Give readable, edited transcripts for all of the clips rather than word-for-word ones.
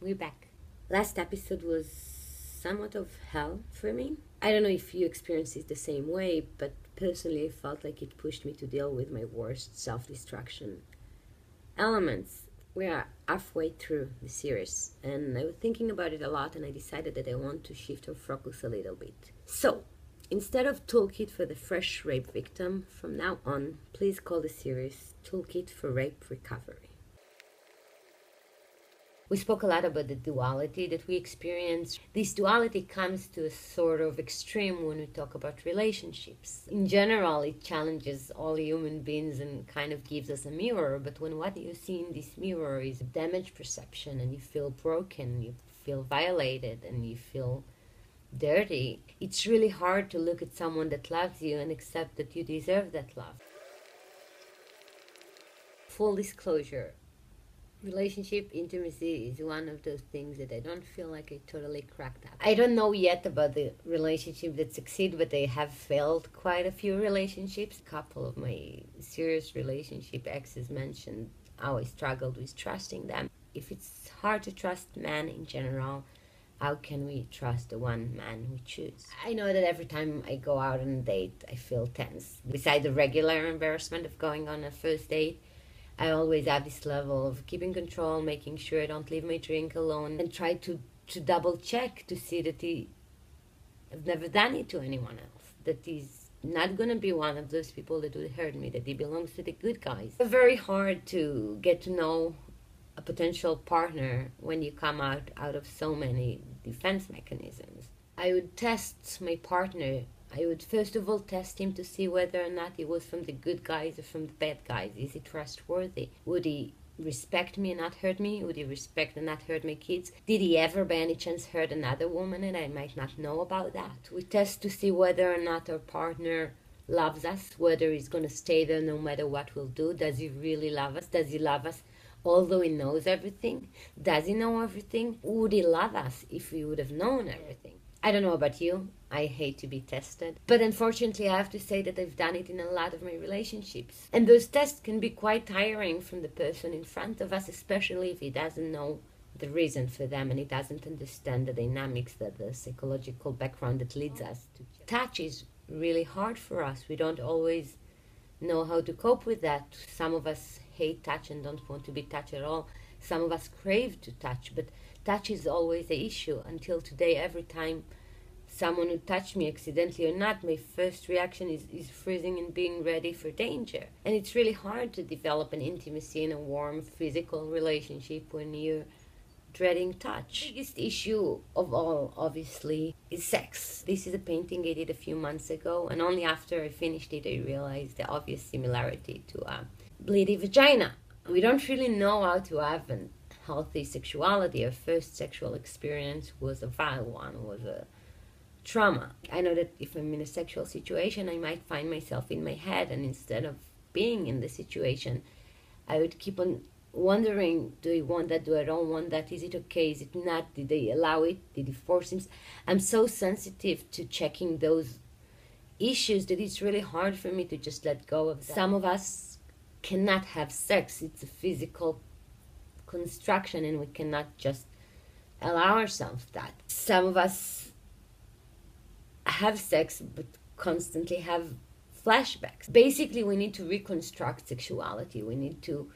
We're back. Last episode was somewhat of hell for me. I don't know if you experience it the same way, but personally I felt like it pushed me to deal with my worst self-destruction elements. We are halfway through the series, and I was thinking about it a lot, and I decided that I want to shift our focus a little bit. So, instead of Toolkit for the fresh rape victim, from now on, please call the series Toolkit for Rape Recovery. We spoke a lot about the duality that we experience. This duality comes to a sort of extreme when we talk about relationships. In general, it challenges all human beings and kind of gives us a mirror, but when what you see in this mirror is a damaged perception and you feel broken, you feel violated, and you feel dirty, it's really hard to look at someone that loves you and accept that you deserve that love. Full disclosure. Relationship intimacy is one of those things that I don't feel like I totally cracked up. I don't know yet about the relationship that succeed, but I have failed quite a few relationships. A couple of my serious relationship exes mentioned how I struggled with trusting them. If it's hard to trust men in general, how can we trust the one man we choose? I know that every time I go out on a date, I feel tense. Besides the regular embarrassment of going on a first date, I always have this level of keeping control, making sure I don't leave my drink alone, and try to double check to see that I've never done it to anyone else, that he's not going to be one of those people that would hurt me, that he belongs to the good guys. It's very hard to get to know a potential partner when you come out of so many defense mechanisms. I would test my partner. I would first of all test him to see whether or not he was from the good guys or from the bad guys. Is he trustworthy? Would he respect me and not hurt me? Would he respect and not hurt my kids? Did he ever by any chance hurt another woman and I might not know about that? We test to see whether or not our partner loves us, whether he's going to stay there no matter what we'll do. Does he really love us? Does he love us although he knows everything? Does he know everything? Would he love us if he would have known everything? I don't know about you. I hate to be tested. But unfortunately, I have to say that I've done it in a lot of my relationships. And those tests can be quite tiring from the person in front of us, especially if he doesn't know the reason for them and he doesn't understand the dynamics, the psychological background that leads us to. Touch is really hard for us. We don't always know how to cope with that. Some of us hate touch and don't want to be touched at all. Some of us crave to touch, but touch is always the issue. Until today, every time someone would touch me accidentally or not, my first reaction is freezing and being ready for danger. And it's really hard to develop an intimacy in a warm physical relationship when you're dreading touch. The biggest issue of all, obviously, is sex. This is a painting I did a few months ago, and only after I finished it I realized the obvious similarity to a bleedy vagina. We don't really know how to have a healthy sexuality. Our first sexual experience was a vile one, was a trauma. I know that if I'm in a sexual situation, I might find myself in my head, and instead of being in the situation, I would keep on wondering, do I want that, do I don't want that, is it okay, is it not, did they allow it, did he force him? I'm so sensitive to checking those issues that it's really hard for me to just let go of that. Some of us cannot have sex. It's a physical construction and we cannot just allow ourselves that. Some of us have sex but constantly have flashbacks. Basically, we need to reconstruct sexuality. We need to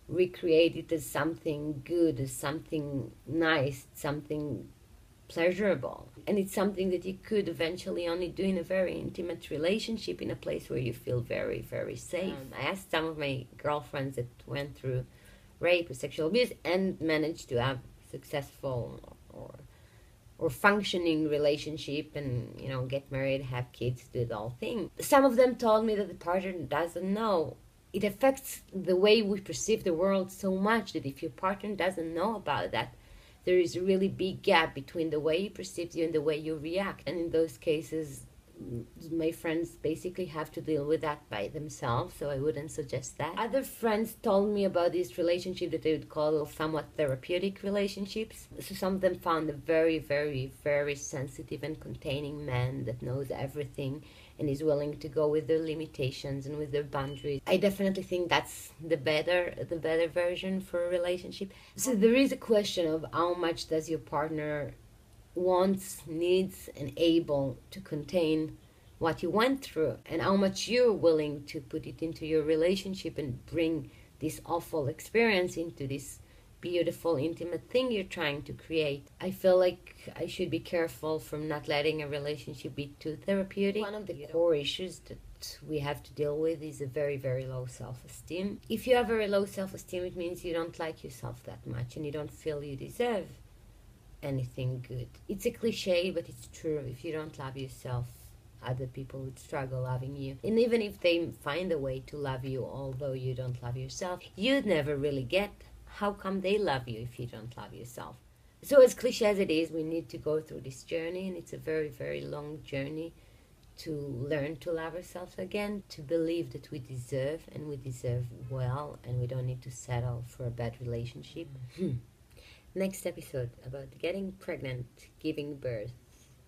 recreate it as something good, as something nice, something pleasurable. And it's something that you could eventually only do in a very intimate relationship, in a place where you feel very, very safe. I asked some of my girlfriends that went through rape or sexual abuse and managed to have successful or functioning relationship and, get married, have kids, do the whole thing. Some of them told me that the partner doesn't know. It affects the way we perceive the world so much that if your partner doesn't know about that, there is a really big gap between the way he perceives you and the way you react. And in those cases, my friends basically have to deal with that by themselves, so I wouldn't suggest that. Other friends told me about this relationship that they would call somewhat therapeutic relationships. So some of them found a very, very, very sensitive and containing man that knows everything and is willing to go with their limitations and with their boundaries. I definitely think that's the better version for a relationship. So there is a question of how much does your partner wants, needs, and able to contain what you went through, and how much you're willing to put it into your relationship and bring this awful experience into this beautiful, intimate thing you're trying to create. I feel like I should be careful from not letting a relationship be too therapeutic. One of the core issues that we have to deal with is a very, very low self-esteem. If you have very low self-esteem, it means you don't like yourself that much and you don't feel you deserve anything good. It's a cliche, but it's true. If you don't love yourself, other people would struggle loving you. And even if they find a way to love you, although you don't love yourself, you'd never really get how come they love you if you don't love yourself. So as cliche as it is, we need to go through this journey, and it's a very, very long journey to learn to love ourselves again, to believe that we deserve, and we deserve well, and we don't need to settle for a bad relationship. Next episode about getting pregnant, giving birth,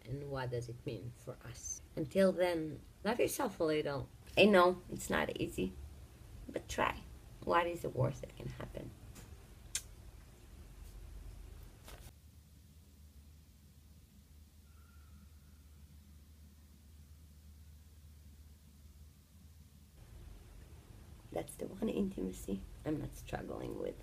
and what does it mean for us. Until then, love yourself a little. I know it's not easy, but try. What is the worst that can happen? That's the one intimacy I'm not struggling with.